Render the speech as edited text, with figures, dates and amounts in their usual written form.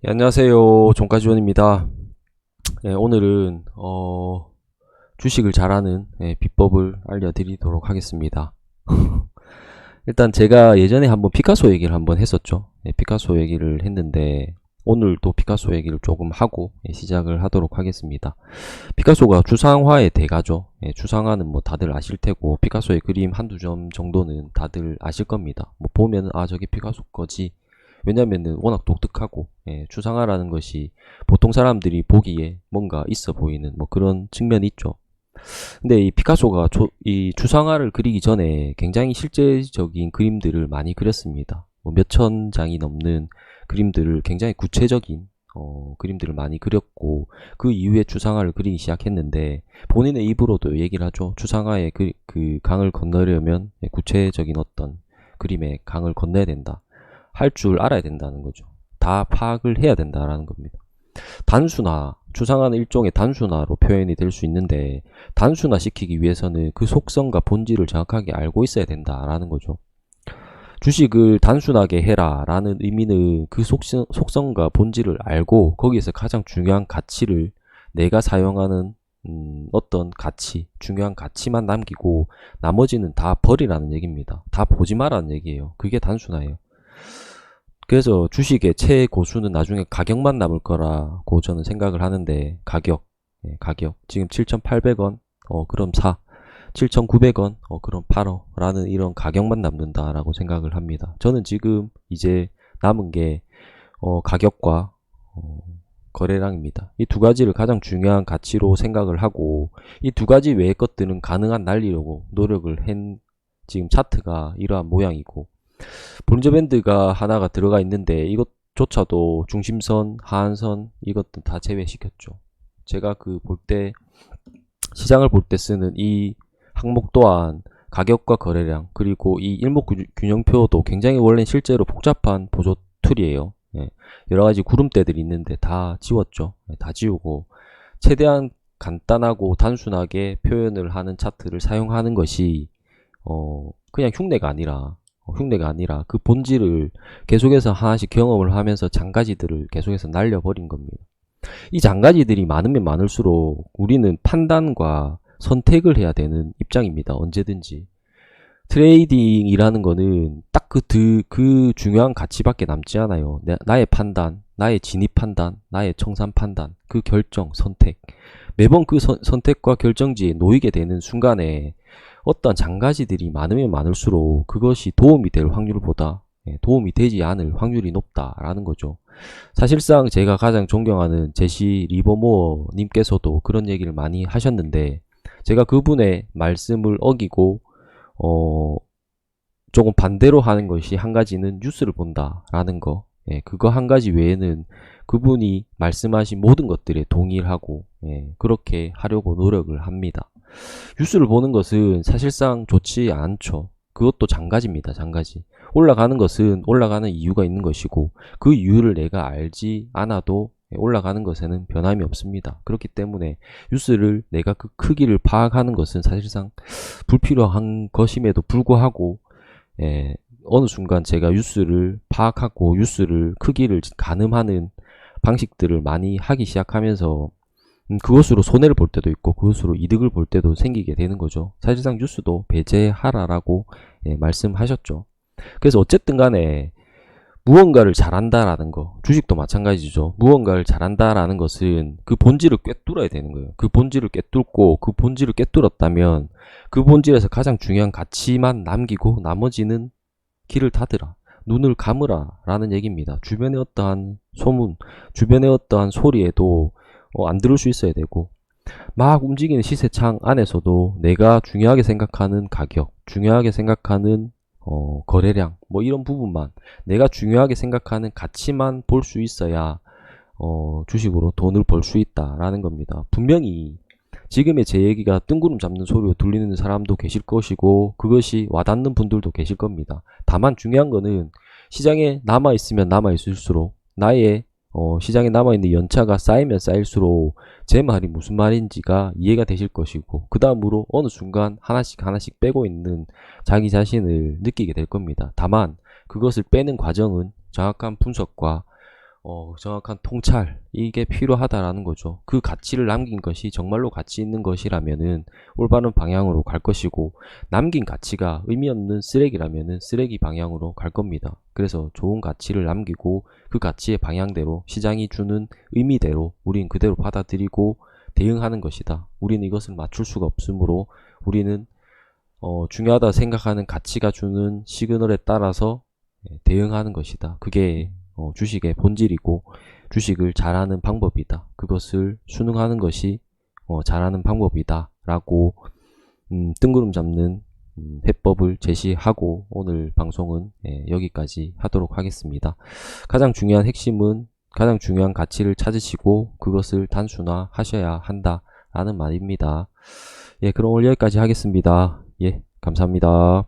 예, 안녕하세요. 종가지원입니다. 예, 오늘은 주식을 잘하는 비법을 알려드리도록 하겠습니다. 일단 제가 예전에 한번 피카소 얘기를 한번 했었죠. 피카소 얘기를 했는데 오늘 또 피카소 얘기를 조금 하고 시작을 하도록 하겠습니다. 피카소가 추상화의 대가죠. 추상화는 뭐 다들 아실 테고 피카소의 그림 한두 점 정도는 다들 아실 겁니다. 뭐 보면은 저게 피카소 거지. 왜냐면은 워낙 독특하고 추상화라는 것이 보통 사람들이 보기에 뭔가 있어 보이는 뭐 그런 측면이 있죠. 근데 이 피카소가 이 추상화를 그리기 전에 굉장히 실제적인 그림들을 많이 그렸습니다. 뭐 몇천 장이 넘는 그림들을 굉장히 구체적인 그림들을 많이 그렸고 그 이후에 추상화를 그리기 시작했는데 본인의 입으로도 얘기를 하죠. 추상화의 그 강을 건너려면 구체적인 어떤 그림의 강을 건너야 된다. 할 줄 알아야 된다는 거죠. 다 파악을 해야 된다라는 겁니다. 단순화, 추상화는 일종의 단순화로 표현이 될 수 있는데 단순화 시키기 위해서는 그 속성과 본질을 정확하게 알고 있어야 된다라는 거죠. 주식을 단순하게 해라 라는 의미는 그 속성과 본질을 알고 거기에서 가장 중요한 가치를 내가 사용하는 어떤 가치, 중요한 가치만 남기고 나머지는 다 버리라는 얘기입니다. 다 보지 마라는 얘기예요. 그게 단순화예요. 그래서 주식의 최고수는 나중에 가격만 남을 거라고 저는 생각을 하는데 가격, 가격 지금 7,800원 그럼 사, 7,900원 그럼 팔어 라는 이런 가격만 남는다라고 생각을 합니다. 저는 지금 이제 남은 게 가격과 거래량입니다. 이 두 가지를 가장 중요한 가치로 생각을 하고 이 두 가지 외의 것들은 가능한 날리려고 노력을 한 지금 차트가 이러한 모양이고 볼린저 밴드가 하나가 들어가 있는데 이것조차도 중심선, 하한선 이것도 다 제외시켰죠. 제가 그 볼 때 시장을 볼 때 쓰는 이 항목 또한 가격과 거래량 그리고 이 일목균형표도 굉장히 원래 실제로 복잡한 보조 툴이에요. 여러가지 구름대들이 있는데 다 지웠죠. 다 지우고 최대한 간단하고 단순하게 표현을 하는 차트를 사용하는 것이 그냥 흉내가 아니라 그 본질을 계속해서 하나씩 경험을 하면서 장가지들을 계속해서 날려버린 겁니다. 이 장가지들이 많으면 많을수록 우리는 판단과 선택을 해야 되는 입장입니다. 언제든지. 트레이딩이라는 거는 딱 그 중요한 가치밖에 남지 않아요. 나의 판단, 나의 진입 판단, 나의 청산 판단, 그 결정, 선택. 매번 그 선택과 결정지에 놓이게 되는 순간에 어떤 장가지들이 많으면 많을수록 그것이 도움이 될 확률보다 도움이 되지 않을 확률이 높다라는 거죠. 사실상 제가 가장 존경하는 제시 리버모어 님께서도 그런 얘기를 많이 하셨는데 제가 그분의 말씀을 어기고 조금 반대로 하는 것이 한 가지는 뉴스를 본다라는 거. 그거 한 가지 외에는 그분이 말씀하신 모든 것들에 동의하고 그렇게 하려고 노력을 합니다. 뉴스를 보는 것은 사실상 좋지 않죠. 그것도 장가지입니다. 장가지. 올라가는 것은 올라가는 이유가 있는 것이고 그 이유를 내가 알지 않아도 올라가는 것에는 변함이 없습니다. 그렇기 때문에 뉴스를 내가 그 크기를 파악하는 것은 사실상 불필요한 것임에도 불구하고 어느 순간 제가 뉴스를 파악하고 뉴스를 크기를 가늠하는 방식들을 많이 하기 시작하면서 그것으로 손해를 볼 때도 있고 그것으로 이득을 볼 때도 생기게 되는 거죠. 사실상 뉴스도 배제하라라고 말씀하셨죠. 그래서 어쨌든 간에 무언가를 잘한다라는 거, 주식도 마찬가지죠. 무언가를 잘한다라는 것은 그 본질을 꿰뚫어야 되는 거예요. 그 본질을 꿰뚫고 그 본질을 꿰뚫었다면 그 본질에서 가장 중요한 가치만 남기고 나머지는 길을 닫으라. 눈을 감으라 라는 얘기입니다. 주변의 어떠한 소문, 주변의 어떠한 소리에도 안 들을 수 있어야 되고 막 움직이는 시세창 안에서도 내가 중요하게 생각하는 가격, 중요하게 생각하는 거래량 뭐 이런 부분만 내가 중요하게 생각하는 가치만 볼 수 있어야 주식으로 돈을 벌 수 있다라는 겁니다. 분명히 지금의 제 얘기가 뜬구름 잡는 소리로 들리는 사람도 계실 것이고 그것이 와닿는 분들도 계실 겁니다. 다만 중요한 거는 시장에 남아있으면 남아있을수록 나의 시장에 남아있는 연차가 쌓이면 쌓일수록 제 말이 무슨 말인지가 이해가 되실 것이고 그 다음으로 어느 순간 하나씩 빼고 있는 자기 자신을 느끼게 될 겁니다. 다만 그것을 빼는 과정은 정확한 분석과 정확한 통찰, 이게 필요하다라는 거죠. 그 가치를 남긴 것이 정말로 가치 있는 것이라면은 올바른 방향으로 갈 것이고, 남긴 가치가 의미 없는 쓰레기라면은 쓰레기 방향으로 갈 겁니다. 그래서 좋은 가치를 남기고 그 가치의 방향대로, 시장이 주는 의미대로 우린 그대로 받아들이고 대응하는 것이다. 우리는 이것을 맞출 수가 없으므로 우리는 중요하다 생각하는 가치가 주는 시그널에 따라서 대응하는 것이다. 그게 주식의 본질이고 주식을 잘하는 방법이다. 그것을 수능하는 것이 잘하는 방법이다 라고 뜬구름 잡는 해법을 제시하고 오늘 방송은 여기까지 하도록 하겠습니다. 가장 중요한 핵심은 가장 중요한 가치를 찾으시고 그것을 단순화하셔야 한다 라는 말입니다. 예, 그럼 오늘 여기까지 하겠습니다. 예, 감사합니다.